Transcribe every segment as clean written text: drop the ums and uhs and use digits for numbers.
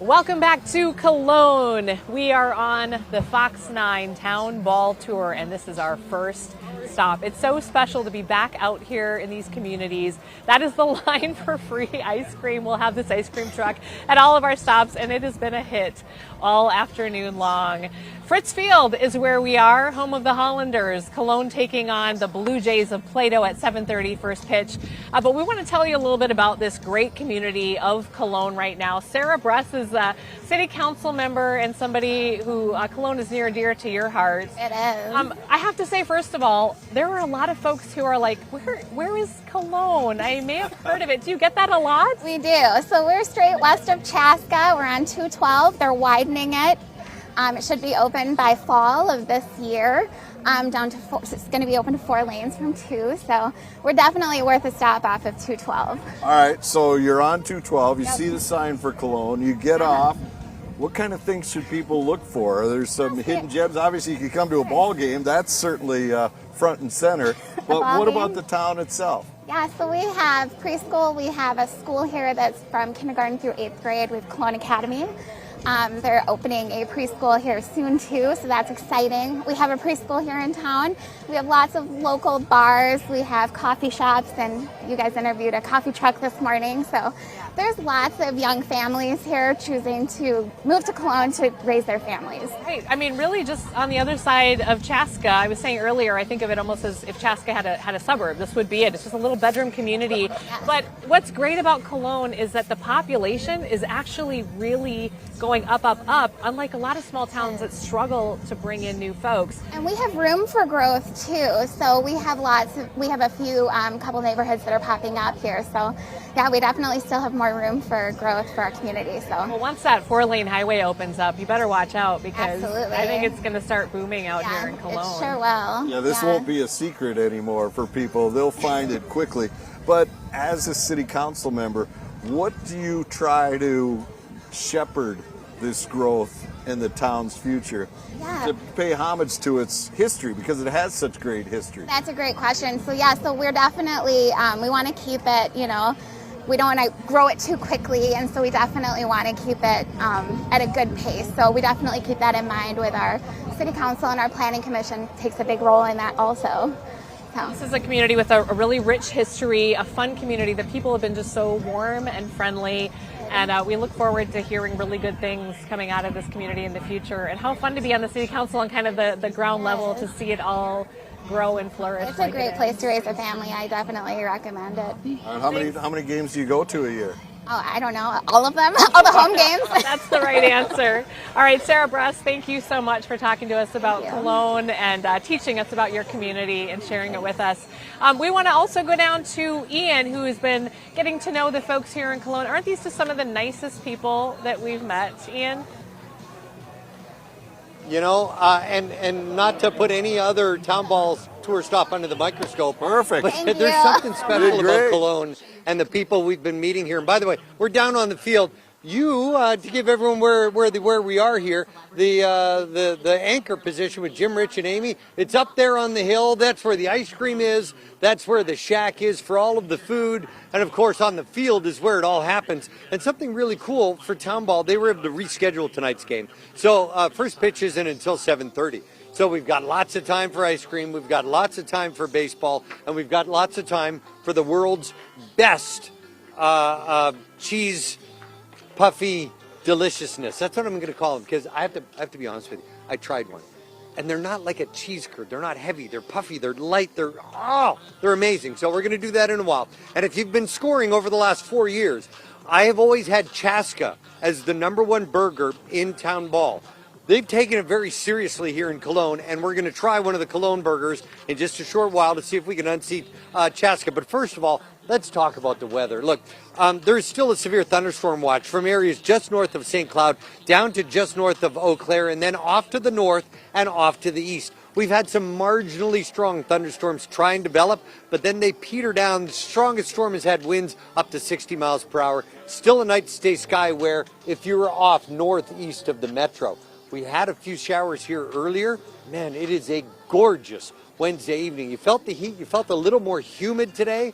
Welcome back to Cologne. We are on the Fox 9 Town Ball Tour, and this is our first stop. It's so special to be back out here in these communities. That is the line for free ice cream. We'll have this ice cream truck at all of our stops, and it has been a hit all afternoon long. Fritz Field is where we are, home of the Hollanders. Cologne taking on the Blue Jays of Plato at 7:30 first pitch. But we want to tell you a little bit about this great community of Cologne right now. Sarah Bruss is a city council member and somebody who Cologne is near and dear to your heart. It is. I have to say, first of all, there are a lot of folks who are like, where is Cologne? I may have heard of it. Do you get that a lot? We do. So we're straight west of Chaska. We're on 212. They're widening it. It should be open by fall of this year. Down to it's going to be open to 4 lanes from 2. So we're definitely worth a stop off of 212. All right. So you're on 212. You see the sign for Cologne. You get off. What kind of things should people look for? There's some hidden gems. Obviously, you can come to a ball game. That's certainly front and center. But what about the town itself? Yeah, so we have preschool. We have a school here that's from kindergarten through 8th grade. We have Cologne Academy. They're opening a preschool here soon too, so that's exciting. We have a preschool here in town. We have lots of local bars. We have coffee shops, and you guys interviewed a coffee truck this morning. So there's lots of young families here choosing to move to Cologne to raise their families. Right. I mean, really just on the other side of Chaska. I was saying earlier, I think of it almost as if Chaska had a suburb. This would be it. It's just a little bedroom community. But what's great about Cologne is that the population is actually really going up, unlike a lot of small towns that struggle to bring in new folks. And we have room for growth too. So we have a few couple neighborhoods that are popping up here. So yeah, we definitely still have more room for growth for our community. So well, once that 4-lane highway opens up, you better watch out because absolutely. I think it's going to start booming out here in Cologne. It sure will. Yeah, this won't be a secret anymore for people. They'll find it quickly. But as a city council member, what do you try to shepherd this growth in the town's future to pay homage to its history, because it has such great history? That's a great question. So yeah, so we're definitely, we want to keep it, we don't want to grow it too quickly, and so we definitely want to keep it at a good pace. So we definitely keep that in mind with our city council, and our planning commission takes a big role in that also. So. This is a community with a really rich history, a fun community. The people have been just so warm and friendly, and we look forward to hearing really good things coming out of this community in the future. And how fun to be on the city council on kind of the ground level to see it all grow and flourish. It's a great place to raise a family. I definitely recommend it. How many games do you go to a year? Oh, I don't know. All of them? All the home games? That's the right answer. All right, Sarah Bruss, thank you so much for talking to us about Cologne and teaching us about your community and sharing it with us. We want to also go down to Ian, who has been getting to know the folks here in Cologne. Aren't these just some of the nicest people that we've met, Ian? And not to put any other town ball tour stop under the microscope. Perfect. But there's something special about Cologne and the people we've been meeting here. And by the way, we're down on the field. To give everyone where we are here, the anchor position with Jim, Rich, and Amy, it's up there on the hill. That's where the ice cream is. That's where the shack is for all of the food. And of course, on the field is where it all happens. And something really cool for town ball, they were able to reschedule tonight's game. So first pitch isn't until 7:30. So we've got lots of time for ice cream. We've got lots of time for baseball, and we've got lots of time for the world's best cheese puffy deliciousness. That's what I'm going to call them, because I have to be honest with you. I tried one, and they're not like a cheese curd. They're not heavy. They're puffy. They're light. They're amazing. So we're going to do that in a while. And if you've been scoring over the last 4 years, I have always had Chaska as the number 1 burger in town ball. They've taken it very seriously here in Cologne, and we're going to try one of the Cologne burgers in just a short while to see if we can unseat Chaska. But first of all, let's talk about the weather. Look, there's still a severe thunderstorm watch from areas just north of St. Cloud down to just north of ROKKR, and then off to the north and off to the east. We've had some marginally strong thunderstorms try and develop, but then they peter down. The strongest storm has had winds up to 60 miles per hour. Still a night to stay sky where if you were off northeast of the metro. We had a few showers here earlier. Man, it is a gorgeous Wednesday evening. You felt the heat. You felt a little more humid today.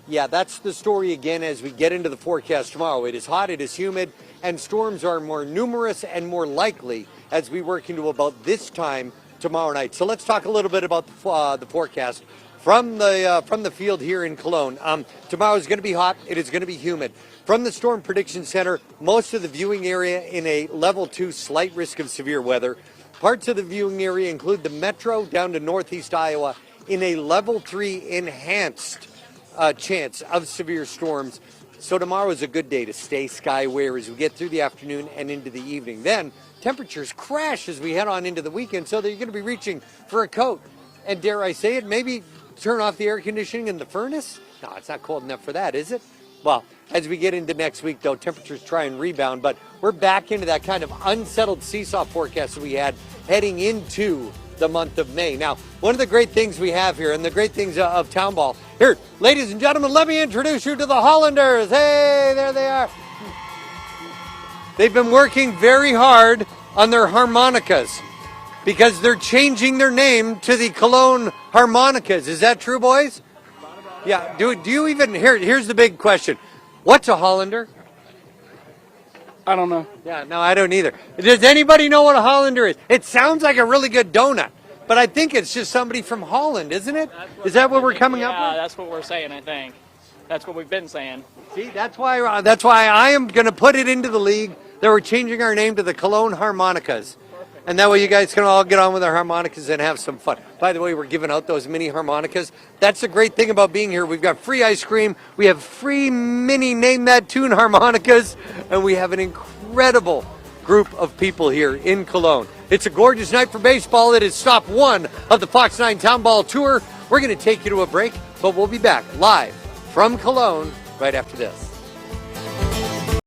Yeah, that's the story again as we get into the forecast tomorrow. It is hot, it is humid, and storms are more numerous and more likely as we work into about this time tomorrow night. So let's talk a little bit about the forecast from the field here in Cologne. Tomorrow is going to be hot. It is going to be humid. From the Storm Prediction Center, most of the viewing area in a level 2 slight risk of severe weather. Parts of the viewing area include the metro down to northeast Iowa in a level 3 enhanced chance of severe storms. So tomorrow is a good day to stay skyware as we get through the afternoon and into the evening. Then temperatures crash as we head on into the weekend, so that you're going to be reaching for a coat. And dare I say it, maybe turn off the air conditioning in the furnace? No, it's not cold enough for that, is it? Well, as we get into next week, though, temperatures try and rebound, but we're back into that kind of unsettled seesaw forecast that we had heading into the month of May. Now, one of the great things we have here, and the great things of Town Ball, here, ladies and gentlemen, let me introduce you to the Hollanders. Hey, there they are. They've been working very hard on their harmonicas because they're changing their name to the Cologne Harmonicas. Is that true, boys? Yeah. Do you even here's the big question. What's a Hollander? I don't know. Yeah, no, I don't either. Does anybody know what a Hollander is? It sounds like a really good donut, but I think it's just somebody from Holland, isn't it? Is that what we're coming up with? Yeah, that's what we're saying, I think. That's what we've been saying. See, that's why I am going to put it into the league that we're changing our name to the Cologne Harmonicas. And that way you guys can all get on with our harmonicas and have some fun. By the way, we're giving out those mini harmonicas. That's the great thing about being here. We've got free ice cream. We have free mini Name That Tune harmonicas. And we have an incredible group of people here in Cologne. It's a gorgeous night for baseball. It is stop 1 of the Fox 9 Town Ball Tour. We're going to take you to a break, but we'll be back live from Cologne right after this.